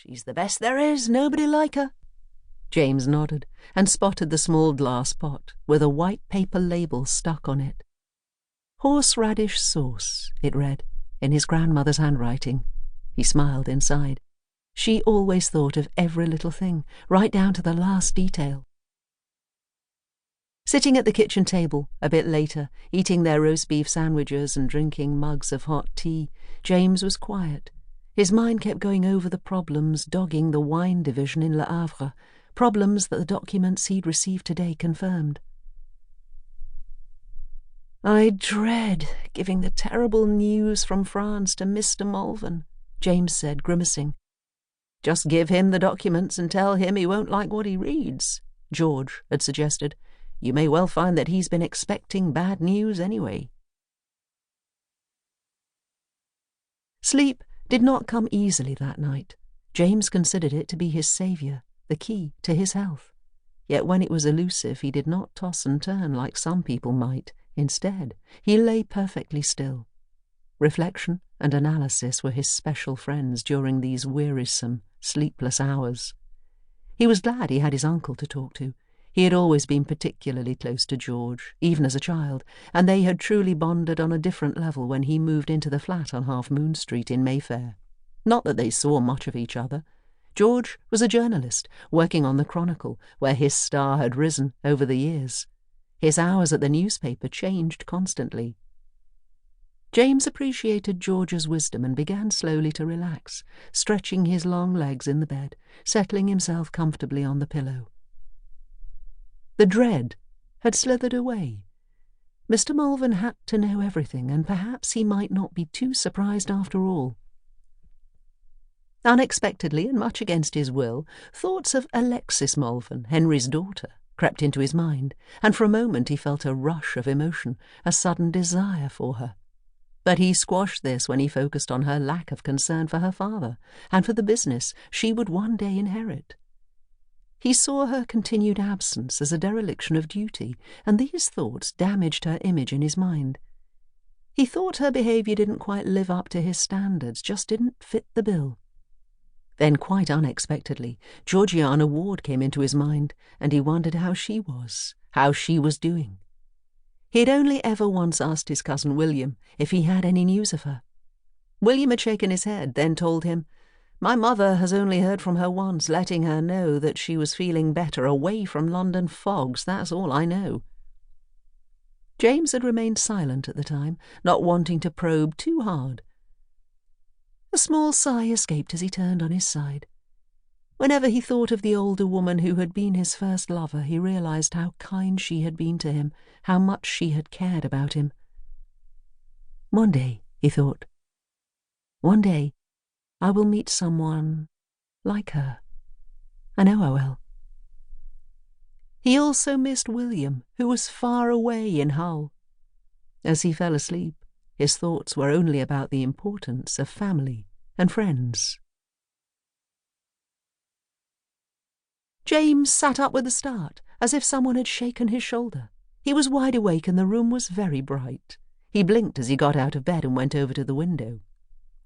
"She's the best there is, nobody like her." James nodded and spotted the small glass pot with a white paper label stuck on it. "Horseradish sauce," it read, in his grandmother's handwriting. He smiled inside. She always thought of every little thing, right down to the last detail. Sitting at the kitchen table, a bit later, eating their roast beef sandwiches and drinking mugs of hot tea, James was quiet. His mind kept going over the problems dogging the wine division in Le Havre, problems that the documents he'd received today confirmed. "I dread giving the terrible news from France to Mr. Malvern," James said, grimacing. "Just give him the documents and tell him he won't like what he reads," George had suggested. "You may well find that he's been expecting bad news anyway." Sleep did not come easily that night. James considered it to be his saviour, the key to his health. Yet when it was elusive, he did not toss and turn like some people might. Instead, he lay perfectly still. Reflection and analysis were his special friends during these wearisome, sleepless hours. He was glad he had his uncle to talk to. He had always been particularly close to George, even as a child, and they had truly bonded on a different level when he moved into the flat on Half Moon Street in Mayfair. Not that they saw much of each other. George was a journalist, working on the Chronicle, where his star had risen over the years. His hours at the newspaper changed constantly. James appreciated George's wisdom and began slowly to relax, stretching his long legs in the bed, settling himself comfortably on the pillow. The dread had slithered away. Mr. Malvern had to know everything, and perhaps he might not be too surprised after all. Unexpectedly, and much against his will, thoughts of Alexis Malvern, Henry's daughter, crept into his mind, and for a moment he felt a rush of emotion, a sudden desire for her. But he squashed this when he focused on her lack of concern for her father, and for the business she would one day inherit. He saw her continued absence as a dereliction of duty, and these thoughts damaged her image in his mind. He thought her behaviour didn't quite live up to his standards, just didn't fit the bill. Then, quite unexpectedly, Georgiana Ward came into his mind, and he wondered how she was doing. He had only ever once asked his cousin William if he had any news of her. William had shaken his head, then told him, "My mother has only heard from her once, letting her know that she was feeling better away from London fogs, that's all I know." James had remained silent at the time, not wanting to probe too hard. A small sigh escaped as he turned on his side. Whenever he thought of the older woman who had been his first lover, he realized how kind she had been to him, how much she had cared about him. One day, he thought, one day I will meet someone like her. I know I will. He also missed William, who was far away in Hull. As he fell asleep, his thoughts were only about the importance of family and friends. James sat up with a start, as if someone had shaken his shoulder. He was wide awake and the room was very bright. He blinked as he got out of bed and went over to the window.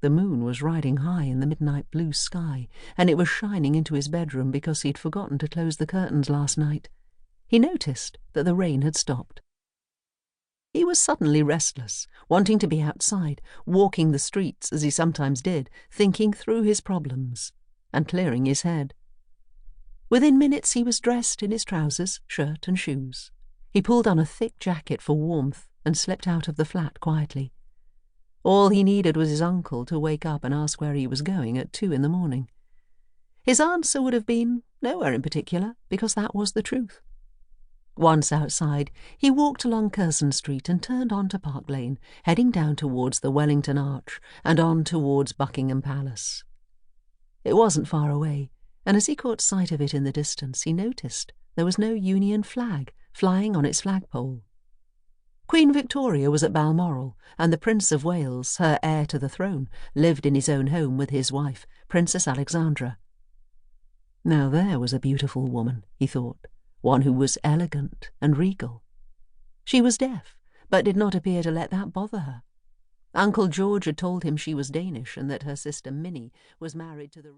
The moon was riding high in the midnight blue sky, and it was shining into his bedroom because he'd forgotten to close the curtains last night. He noticed that the rain had stopped. He was suddenly restless, wanting to be outside, walking the streets as he sometimes did, thinking through his problems and clearing his head. Within minutes he was dressed in his trousers, shirt and shoes. He pulled on a thick jacket for warmth and slipped out of the flat quietly. All he needed was his uncle to wake up and ask where he was going at 2 a.m. His answer would have been nowhere in particular, because that was the truth. Once outside, he walked along Curzon Street and turned on to Park Lane, heading down towards the Wellington Arch and on towards Buckingham Palace. It wasn't far away, and as he caught sight of it in the distance, he noticed there was no Union flag flying on its flagpole. Queen Victoria was at Balmoral, and the Prince of Wales, her heir to the throne, lived in his own home with his wife, Princess Alexandra. Now there was a beautiful woman, he thought, one who was elegant and regal. She was deaf, but did not appear to let that bother her. Uncle George had told him she was Danish and that her sister Minnie was married to the